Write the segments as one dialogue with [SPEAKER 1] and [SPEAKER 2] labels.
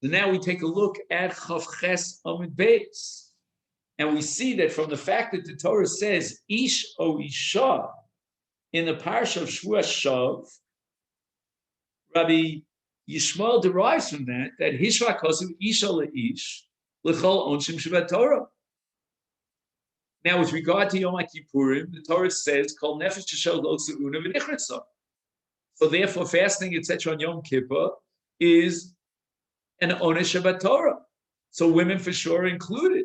[SPEAKER 1] So now we take a look at Chav Ches Amud Beis, and we see that from the fact that the Torah says Ish o Isha in the parsha of Shvuah Shav, Rabbi Yishmael derives from that Hishra Kosev Isha le'ish l'chol onshim Shabbat Torah. Now, with regard to Yom Kippurim, the Torah says Kol nefesh shel lo se'una v'nichrasa. So therefore, fasting, etc., on Yom Kippur is an onesh Shabbat Torah. So women for sure are included.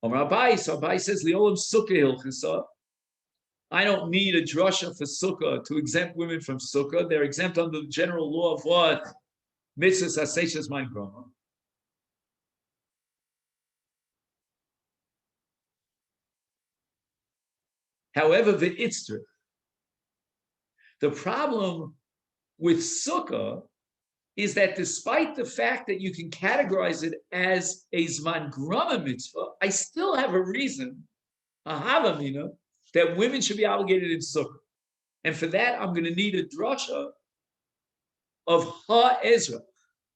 [SPEAKER 1] Rabbi says Liolam Sukkah Hilchasa. I don't need a drasha for Sukkah to exempt women from Sukkah. They're exempt under the general law of what? Mitzvahs Aseshas Mein Groma. However, the problem with Sukkah is that despite the fact that you can categorize it as a Zman Groma mitzvah, I still have a reason, a havamina, that women should be obligated in Sukkah. And for that, I'm going to need a drasha of Ha-Ezra,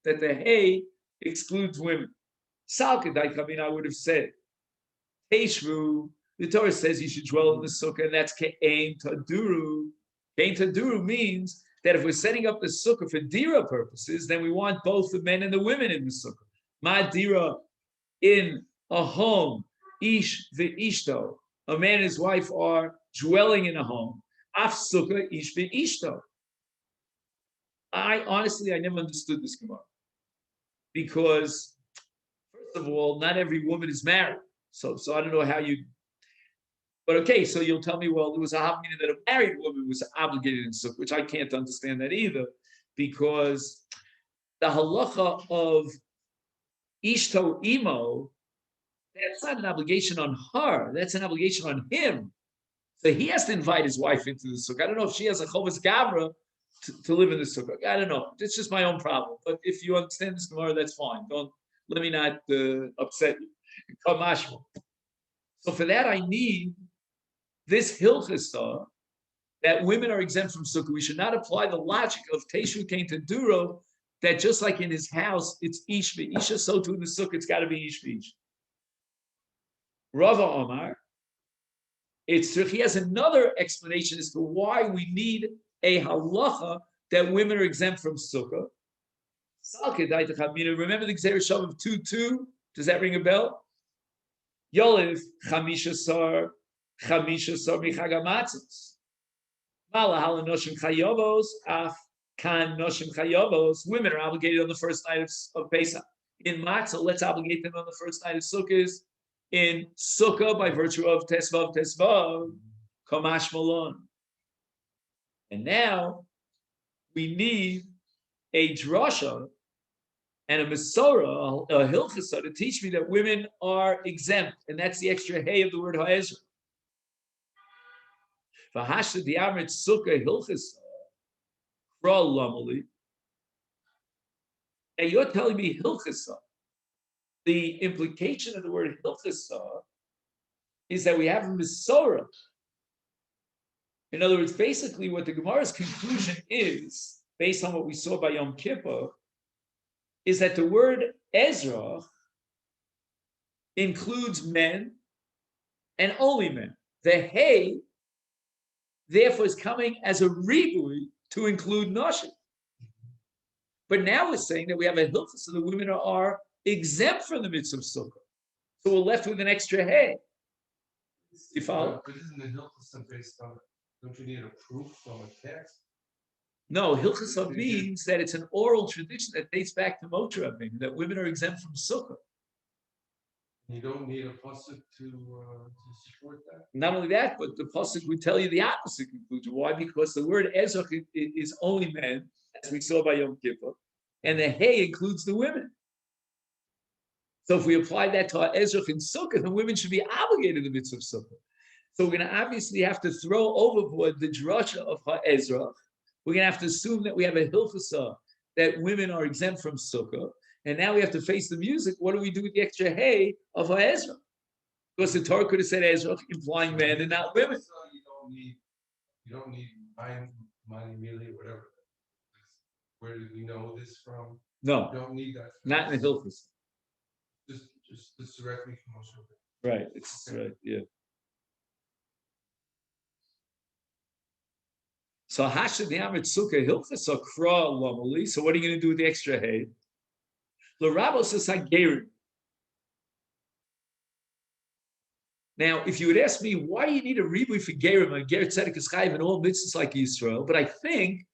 [SPEAKER 1] that the Hay excludes women. Salkadaik, I would have said, Teshru, the Torah says you should dwell in the Sukkah, and that's Ke'ein Taduru. Ke'ein Taduru means that if we're setting up the Sukkah for Dira purposes, then we want both the men and the women in the Sukkah. Ma Dira in a home, Ish V'Ishto, a man and his wife are dwelling in a home. Af Sukkah Ish V'Ishto. I never understood this Gemara. Because, first of all, not every woman is married. So I don't know how you... But okay, so you'll tell me, well, there was a havamina that a married woman was obligated in Sukkah, which I can't understand that either, because the halacha of Ishto Imo, that's not an obligation on her, that's an obligation on him. So he has to invite his wife into the Sukkah. I don't know if she has a Chovas Gavra to live in the Sukkah. I don't know. It's just my own problem. But if you understand this Gemara, that's fine. Let me not upset you. So for that, I need this hilchasa that women are exempt from Sukkah. We should not apply the logic of Teshu Kain to Duro, that just like in his house, it's Ish V'Isha, so too in the Sukkah, it's got to be Ish V'Isha. Rava Omar, he has another explanation as to why we need a halacha that women are exempt from Sukkah. Remember the Gzeir Shav of 2:2? Does that ring a bell? Yoliv Chamisha Sar Michagamatzos. Malahala Noshim Chayovos, Af Kan Noshim Chayovos. Women are obligated on the first night of Pesach. In Matzah, let's obligate them on the first night of Sukkot. In Sukkah, by virtue of Tesvav, Kamash Malon. And now we need a drasha and a Masorah, a Hilchasa, to teach me that women are exempt. And that's the extra hay of the word Ha'ezra. V'hashta di'amrit Sukkah Hilchasa, Kral Lamali. And you're telling me Hilchasa. The implication of the word Hilchasa is that we have a Masorah. In other words, basically what the Gemara's conclusion is, based on what we saw by Yom Kippur, is that the word Ezra includes men and only men. The Hay, therefore, is coming as a ribui to include Nashim. But now we're saying that we have a Hilchah, so the women are exempt from the mitzvah of Sukkah. So we're left with an extra Hay. You follow?
[SPEAKER 2] But isn't the Hilchah based on, don't you need a proof from a text?
[SPEAKER 1] No, Hilchasa means that it's an oral tradition that dates back to Moshe Rabbeinu, that women are exempt from Sukkah.
[SPEAKER 2] You don't need a pasuk to support that?
[SPEAKER 1] Not only that, but the pasuk would tell you the opposite conclusion. Why? Because the word Ezra is only men, as we saw by Yom Kippur, and the Hay includes the women. So if we apply that to our Ezra in Sukkah, then women should be obligated to the mitzvah of Sukkah. So we're going to obviously have to throw overboard the drasha of Ezra. We're going to have to assume that we have a hilchasa that women are exempt from Sukkah, and now we have to face the music. What do we do with the extra hay of Ezra? Because the Torah could have said Ezra, implying men and not women.
[SPEAKER 2] So you don't need money, really, whatever. Where do we know this from?
[SPEAKER 1] No,
[SPEAKER 2] We don't need that.
[SPEAKER 1] not in the Hilchos.
[SPEAKER 2] Just directly from Moshe.
[SPEAKER 1] Right, it's right, yeah. So Hashad Yamet Sukkah Hilchos Akra Lamali. So what are you going to do with the extra hay? L'Rabos is Hagerim. Now, if you would ask me why do you need a ribui for Gerim, and Ger Tzedek is Chayiv and all mitzvahs like Yisrael, but I think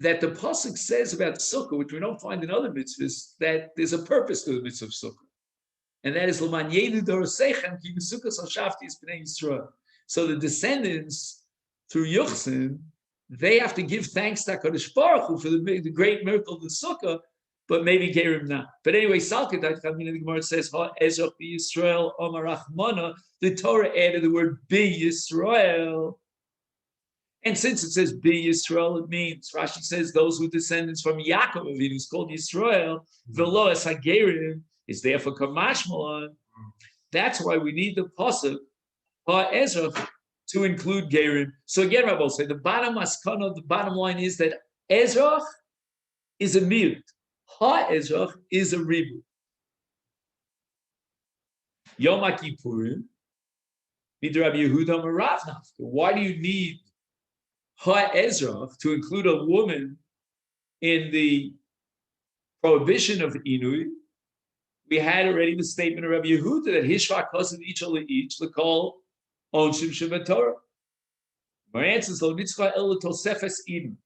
[SPEAKER 1] that the pasuk says about Sukkah, which we don't find in other mitzvahs, that there's a purpose to the mitzvah of Sukkah, and that is L'man Yedu Dorosechem Ki Sukkah Shafti is Bnei Yisrael. So the descendants through Yuchsin, they have to give thanks to HaKadosh Baruch Hu for the great miracle of the Sukkah, but maybe Gerim not. But anyway, Salkut, the Gemara says, Ha Ezrach Bi Yisrael Omar Rachmana. The Torah added the word Bi Yisrael. And since it says Bi Yisrael, it means, Rashi says, those who descendants from Yaakov Avinu is called Yisrael. Velo es HaGerim is there for Kamashmalan. That's why we need the pasuk Ha Ezrach to include Gerim. So again, Rabbi will say the bottom maskana, the bottom line is that Ezrach is a miut. Ha Ezrach is a ribu. Yom Kippurim, Rabbi Yehuda Marav Nafka. Why do you need Ha Ezrach to include a woman in the prohibition of Inui? We had already the statement of Rabbi Yehuda that Hishvak Hasan each L'kol Onshim Shabbat Torah. My answer is Lo Mitzvah El Tosefes Inu.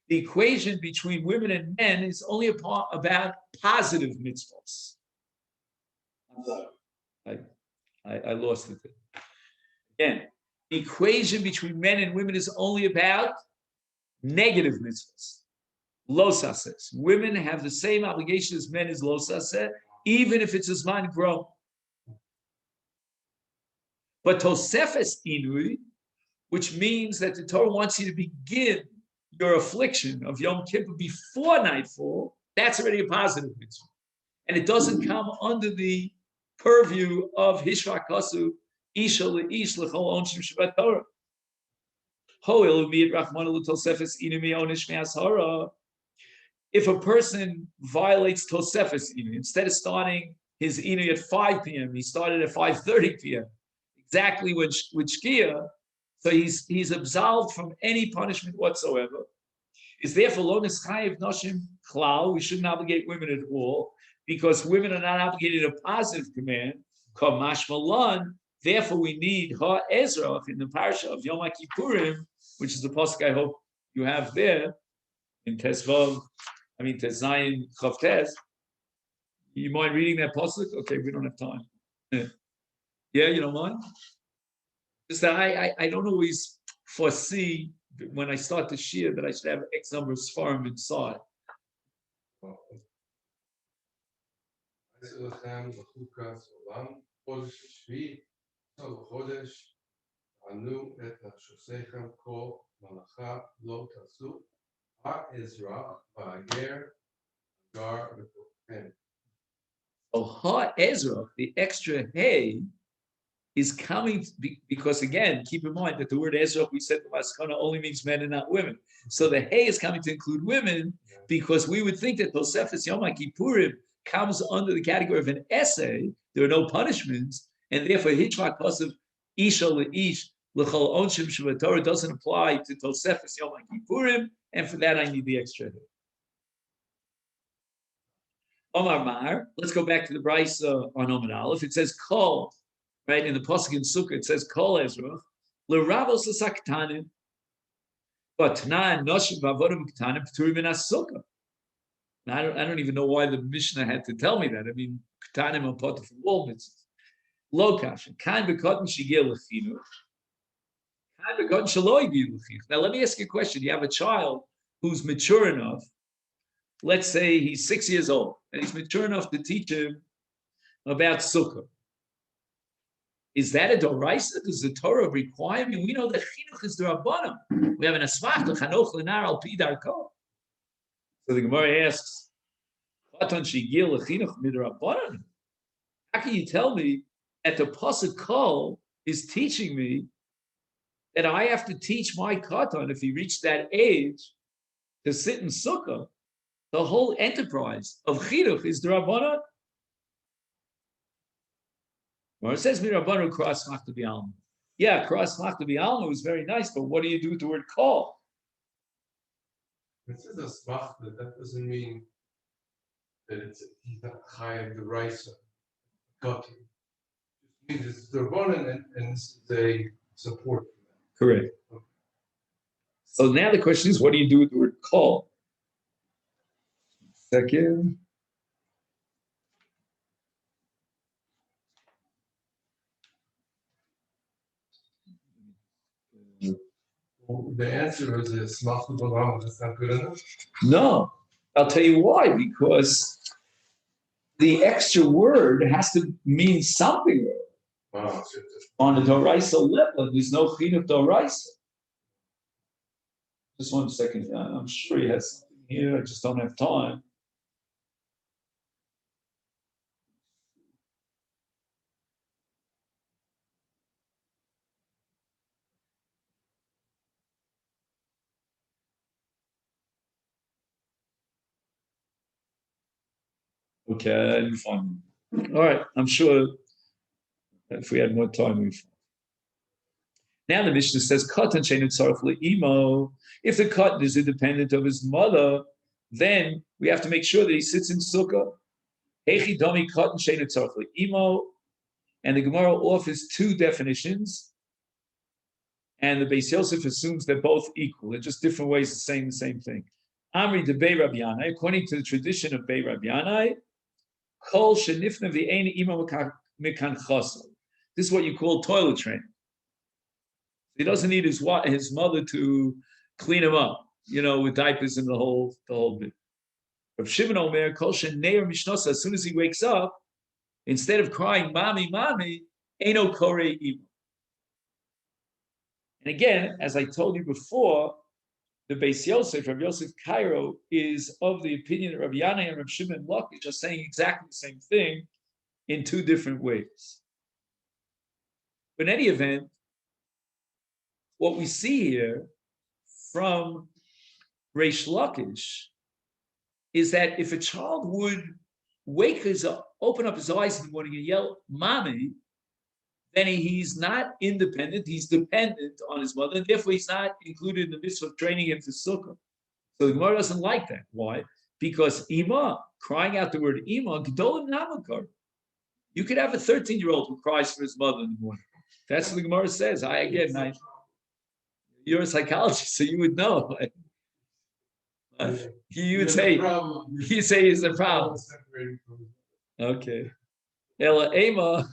[SPEAKER 1] The equation between women and men is only about positive mitzvahs. I'm sorry, I lost it. Again, the equation between men and women is only about negative mitzvahs. Lo saseh. Women have the same obligation as men is lo saseh, even if it's a zman grown. But tosefes inui, which means that the Torah wants you to begin your affliction of Yom Kippur before nightfall, that's already a positive mitzvah. And it doesn't come under the purview of Hishrak Hasu, Isha le'ish l'chol onshim Shabbat Torah. If a person violates Tosefes Inu, instead of starting his Inu at 5 p.m., he started at 5:30 p.m., exactly with Shkia, so he's absolved from any punishment whatsoever. Is therefore lo nischayev noshim klal. We shouldn't obligate women at all because women are not obligated a positive command. Kamash malan. Therefore, we need Ha Ezrach in the parasha of Yom Kippurim, which is the pasuk I hope you have there in Tezvav. Tezayin Chav Tez. You mind reading that pasuk? Okay, we don't have time. Yeah, you don't mind? Just that I don't always foresee when I start the shir that I should have X number of svarim inside. Oh, Ha Ezra, the extra hay is coming because again, keep in mind that the word Ezra, we said the Maskana only means men and not women. So the hay is coming to include women because we would think that Tosefes Yom Kippurim comes under the category of an essay. There are no punishments, and therefore Hitchrak Pasav Isha Le'ish L'chol Onshim Shabbat Torah doesn't apply to Tosefes Yom Kippurim, and for that I need the extra hay. Omar Mar, let's go back to the Brisa on Omen Aleph. It says Kol. Right, in the pasuk in Sukkah, it says Kol Ezra, L'Ravos L'Saktanim, but Tana Noshim Vavodim Ktanim P'turim in Sukkah. I don't even know why the Mishnah had to tell me that. Ktanim are part of all mitzvahs. Lo Kasha, Kain B'Kotin Shigil L'Chinuch, Kain B'Kotin Shaloi Gil L'Chinuch. Now let me ask you a question. You have a child who's mature enough. Let's say he's 6 years old, and he's mature enough to teach him about Sukkah. Is that a doraisa? Does the Torah require? We know that chinuch is the rabbanim. We have an asmach to chanoch lenar al pi darko. So the Gemara asks, "Chatan shigil lechinuch midrabbanan." How can you tell me that the pasuk kol is teaching me that I have to teach my katan if he reached that age to sit in Sukkah, the whole enterprise of Chinuch is the Rabbanah. Or it says Mirabanu cross Machta B'Alma. Yeah, cross Machta B'Alma was very nice, but what do you do with the word call?
[SPEAKER 2] It says a smachta, that doesn't mean that he's not high of the rice got it. It means it's the one and this is a support.
[SPEAKER 1] Correct. So now the question is, what do you do with the word call? Second.
[SPEAKER 2] Well, the answer is a smachta b'lam. That's not good enough.
[SPEAKER 1] No, I'll tell you why. Because the extra word has to mean something.
[SPEAKER 2] Wow.
[SPEAKER 1] On the Doraisa level, there's no Chinuch Doraisa. Just 1 second. I'm sure he has something here. I just don't have time. Okay, I didn't find him. All right, I'm sure if we had more time, we'd find. Now the Mishnah says, "Katan sheinu tzarich le'imo." If the katan is independent of his mother, then we have to make sure that he sits in sukkah. Hechi dami katan sheinu tzarich le'imo, and the Gemara offers 2 definitions, and the Beis Yosef assumes they're both equal. They're just different ways of saying the same thing. Amri de Bei Rabbi Yanai, according to the tradition of Bei Rabbi Yanai, kol shenifna v'ein ima mikan chasel. This is what you call toilet training. He doesn't need his mother to clean him up, with diapers and the whole bit. Rav Shimon Omer, kol sheneir mishnosa, as soon as he wakes up, instead of crying, "Mommy, mommy," eino korei ima. And again, as I told you before, the Beis Yosef, Rav Yosef Cairo, is of the opinion that Rav Yanai and Rav Shimon Lakish are saying exactly the same thing in 2 different ways. But in any event, what we see here from Reish Lakish is that if a child would open up his eyes in the morning and yell, "Mommy," then he's not independent, he's dependent on his mother, and therefore he's not included in the mitzvah of training him for sukkah. So the Gemara doesn't like that. Why? Because ima, crying out the word ima, gedolim namakar. You could have a 13-year-old who cries for his mother in the morning. That's what the Gemara says. You're a psychologist, so you would know. You would say he's a problem. Okay. Ela ema.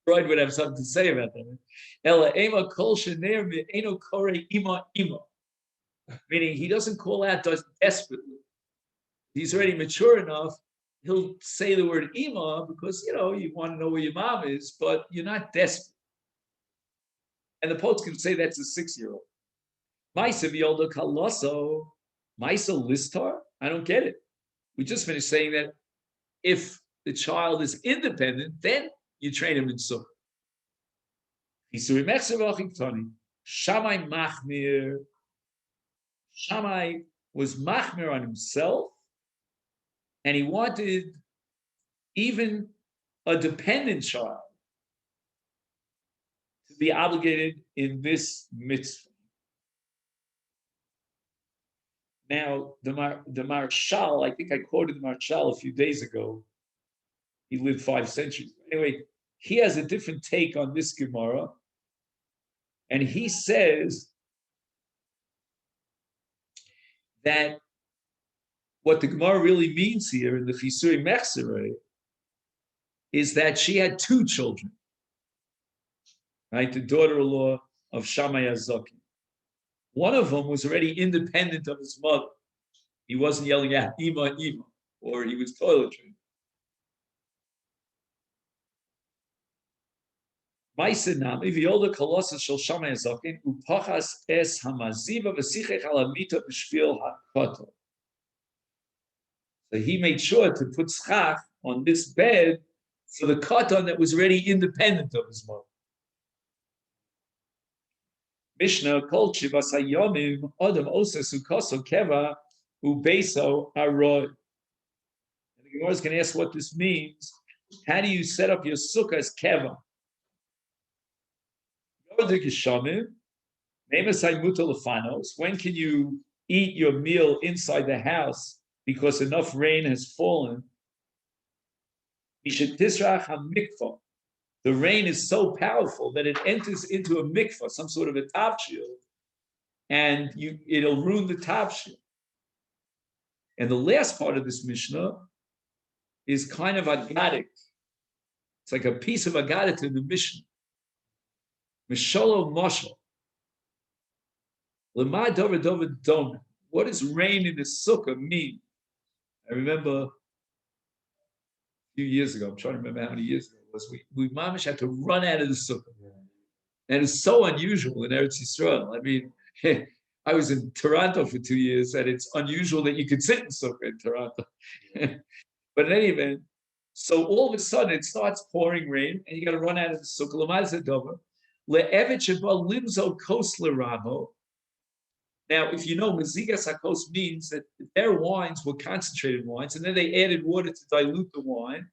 [SPEAKER 1] Freud would have something to say about that. Ela ema kol shener me'eno kore ima ima. Meaning he doesn't call out desperately. He's already mature enough. He'll say the word ima because, you want to know where your mom is, but you're not desperate. And the poets can say that's a 6-year-old. Maisa v'yolda kaloso. Maisa listar? I don't get it. We just finished saying that if the child is independent, then you train him in sukkah. Shammai machmir. Shammai was machmir on himself, and he wanted even a dependent child to be obligated in this mitzvah. Now, the Marshal, I think I quoted the Marshal a few days ago. He lived 5 centuries. Anyway, he has a different take on this Gemara. And he says that what the Gemara really means here in the Chisuri Mechsere is that she had 2 children, right? The daughter-in-law of Shammai Azaki. One of them was already independent of his mother. He wasn't yelling out, "Ima, Ima," or he was toiletry. Maisenam, Ivioda Colossus shall Shammai Azakin, Upachas es Hamaziva Vesichech Alamita B'Shvil HaKotel. So he made sure to put schach on this bed for the katan that was already independent of his mother. Mishnah called Shivas Hayomim Adam Osa Sukoso Keva Ubeso Arod. And the Gemara is going to ask what this means. How do you set up your sukkah as Keva? When can you eat your meal inside the house because enough rain has fallen? The rain is so powerful that it enters into a mikvah, some sort of a tavshil, and it'll ruin the tavshil. And the last part of this Mishnah is kind of agadic. It's like a piece of agadik in the Mishnah. Misholo Moshel. Lema Dover Dover Dom. What does rain in the sukkah mean? I remember a few years ago, I'm trying to remember how many years ago it was, we mamish had to run out of the sukkah. And it's so unusual in Eretz Yisrael. I mean, I was in Toronto for 2 years, and it's unusual that you could sit in sukkah in Toronto. But in any event, so all of a sudden it starts pouring rain, and you got to run out of the sukkah. Now, if you know, Mezigas HaKos means that their wines were concentrated wines, and then they added water to dilute the wine.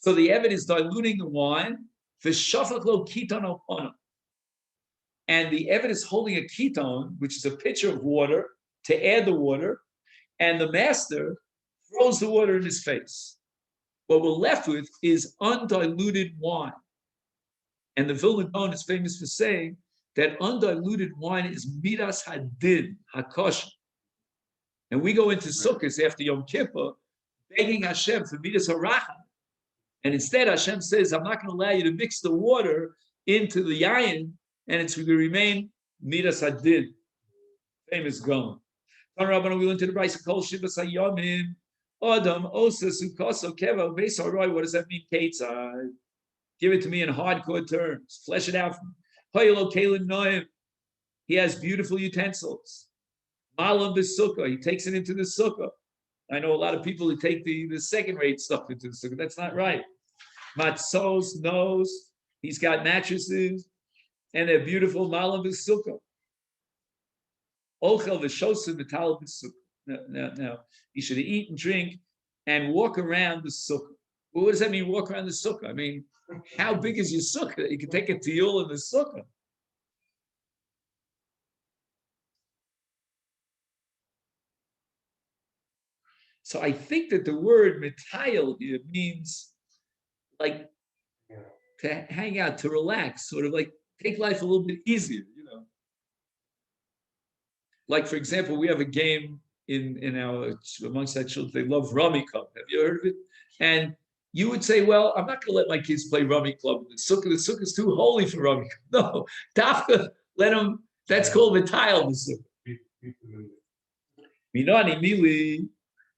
[SPEAKER 1] So the Eved is diluting the wine, and the Eved is holding a ketone, which is a pitcher of water, to add the water, and the master throws the water in his face. What we're left with is undiluted wine. And the Vilna Gaon is famous for saying that undiluted wine is midas hadin, hakosher. And we go into Sukkot after Yom Kippur, begging Hashem for midas haracham. And instead Hashem says, I'm not going to allow you to mix the water into the yayin, and it's going to remain midas hadin. Famous Gaon. We went into the Brisa Kol Shivas Hayomim Adam Osa Sukoso Keva Ubeso Arod. What does that mean? Ketzad. Give it to me in hardcore terms. Flesh it out for me. He has beautiful utensils. Malam b'sukkah. He takes it into the sukkah. I know a lot of people who take the second-rate stuff into the sukkah. That's not right. Matzos knows he's got mattresses, and they're beautiful. Malam b'sukkah. Ochel v'shosim v'tal b'sukkah. Now, he should eat and drink and walk around the sukkah. Well, what does that mean, walk around the sukkah? I mean, how big is your sukkah? You can take a tiyul in the sukkah. So I think that the word mitayel here means like to hang out, to relax, sort of like take life a little bit easier, you know. Like, for example, we have a game in our, amongst our children, they love Rummy Club. Have you heard of it? And you would say, well, I'm not going to let my kids play Rummy Club. The sukkah is too holy for Rummy Club. No, Dafka, let them, that's called the tile, the sukkah. Minani mili,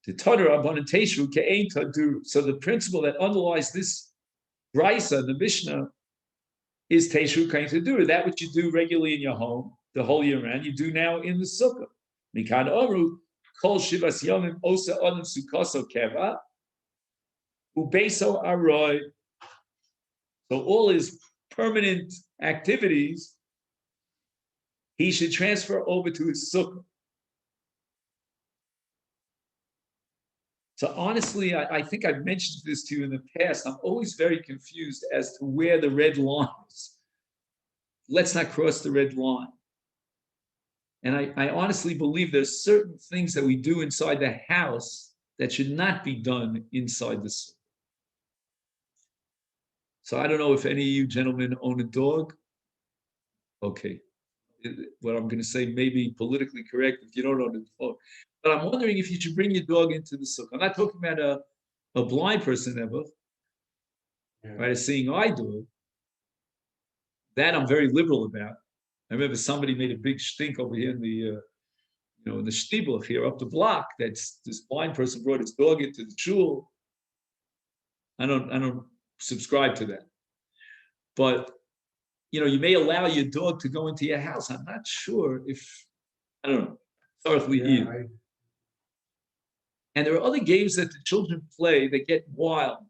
[SPEAKER 1] the Tadar Abonateshu Ke'ein Tadu. So the principle that underlies this Brisa, the Mishnah, is Teshu Ke'ein Tadu. That which you do regularly in your home, the whole year round, you do now in the sukkah. Mikan Oru, Kol Shivas Yomim Osa Adam Sukoso Keva. Ubeso Aroi. So all his permanent activities, he should transfer over to his sukkah. So honestly, I think I've mentioned this to you in the past. I'm always very confused as to where the red line is. Let's not cross the red line. And I honestly believe there's certain things that we do inside the house that should not be done inside the sukkah. So I don't know if any of you gentlemen own a dog. Okay. What I'm going to say may be politically correct if you don't own a dog. But I'm wondering if you should bring your dog into the sukkah. I'm not talking about a blind person ever, right? A seeing eye dog. That I'm very liberal about. I remember somebody made a big stink over here in the, in the shtibel here up the block. That's this blind person brought his dog into the shul. I don't subscribe to that. But you may allow your dog to go into your house. I'm not sure if, I don't know. And there are other games that the children play that get wild.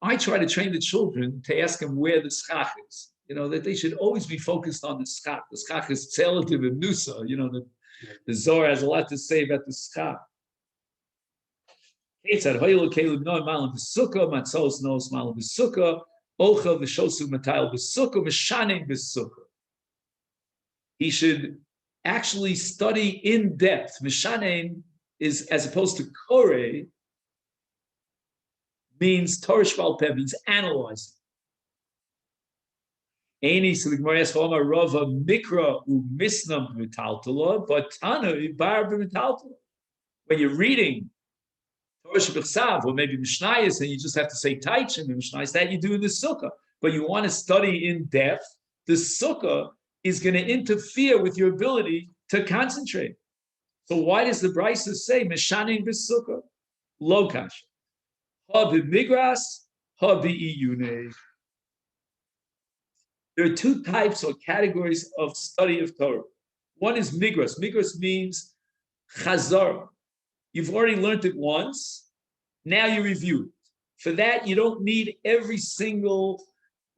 [SPEAKER 1] I try to train the children to ask them where the schach is. that they should always be focused on the schach. The schach is tzelative and nusa. The Zohar has a lot to say about the schach. Ketzad hoyel kelub no malam b'sukkah, matzos nos malam b'sukkah, ochel v'shosu matayel b'sukkah, mishaning b'sukkah. He should actually study in depth. Mishaning is, as opposed to kore, means Torah Shval Peh, means analyzing. Any so the Gemara asks, Rava Mikra u Misnam b'Metaltala, but Tanu Bar b'Metaltala. When you're reading Torah Shebechsav, or maybe Mishnayos, and you just have to say Taichim and Mishnayos, that you do in the Sukkah. But you want to study in depth, the Sukkah is going to interfere with your ability to concentrate. So why does the Brisa say Mishaning b'Sukkah? Lo kasha. Ha b'migras, ha b'iyunei. There are two types or categories of study of Torah. One is migras. Migras means chazara. You've already learned it once. Now you review it. For that, you don't need every single,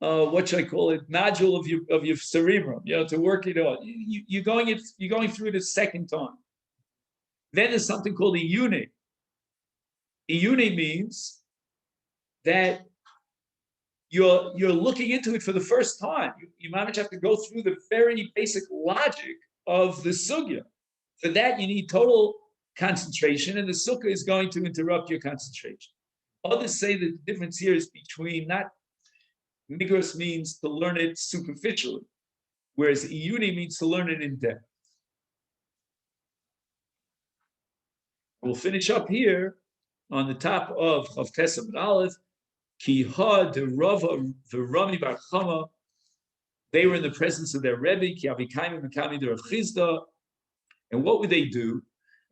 [SPEAKER 1] what should I call it, nodule of your cerebrum, to work it out. You're going through it a second time. Then there's something called iyune. Iyune means that you're looking into it for the first time. You might have to go through the very basic logic of the sugya. For that, you need total concentration, and the sukkah is going to interrupt your concentration. Others say that the difference here is between not migros means to learn it superficially, whereas iyuni means to learn it in depth. We'll finish up here on the top of Tesam and Aleph. Ki ha de Rava v'Rami bar Chama. They were in the presence of their Rebbe. Ki avikaim v'kami de Rav Chizda. And what would they do?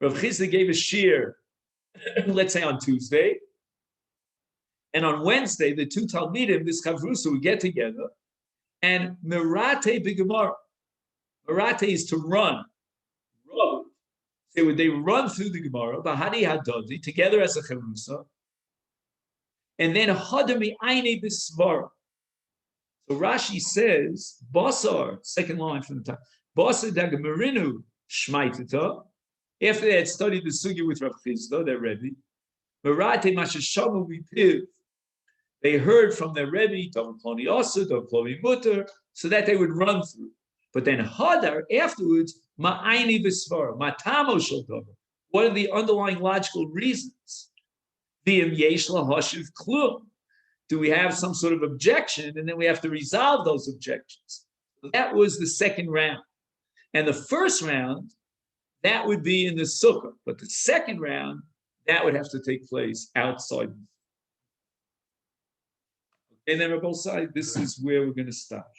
[SPEAKER 1] Rav Chizda gave a shir, let's say on Tuesday, and on Wednesday the two Talmidim, this Chavrusa, would get together and merate b'Gemara. Merate is to run. They run through the Gemara, bahadi hadodi, together as a Chavrusa. And then hadami aine bisvara. So Rashi says, basar, second line from the top, basar dagamarinu shmaitita. After they had studied the sugya with Rav Chizda, their Rebbe, Merate mashashamu bipiv. They heard from their Rebbe, Dov Ploni Asa, Dov Ploni Mutter, so that they would run through. But then hadar afterwards, ma'aini bisvara, matamo shel davar. What are the underlying logical reasons? Do we have some sort of objection, and then we have to resolve those objections? That was the second round. And the first round, that would be in the sukkah. But the second round, that would have to take place outside. And then on both sides, this is where we're going to stop.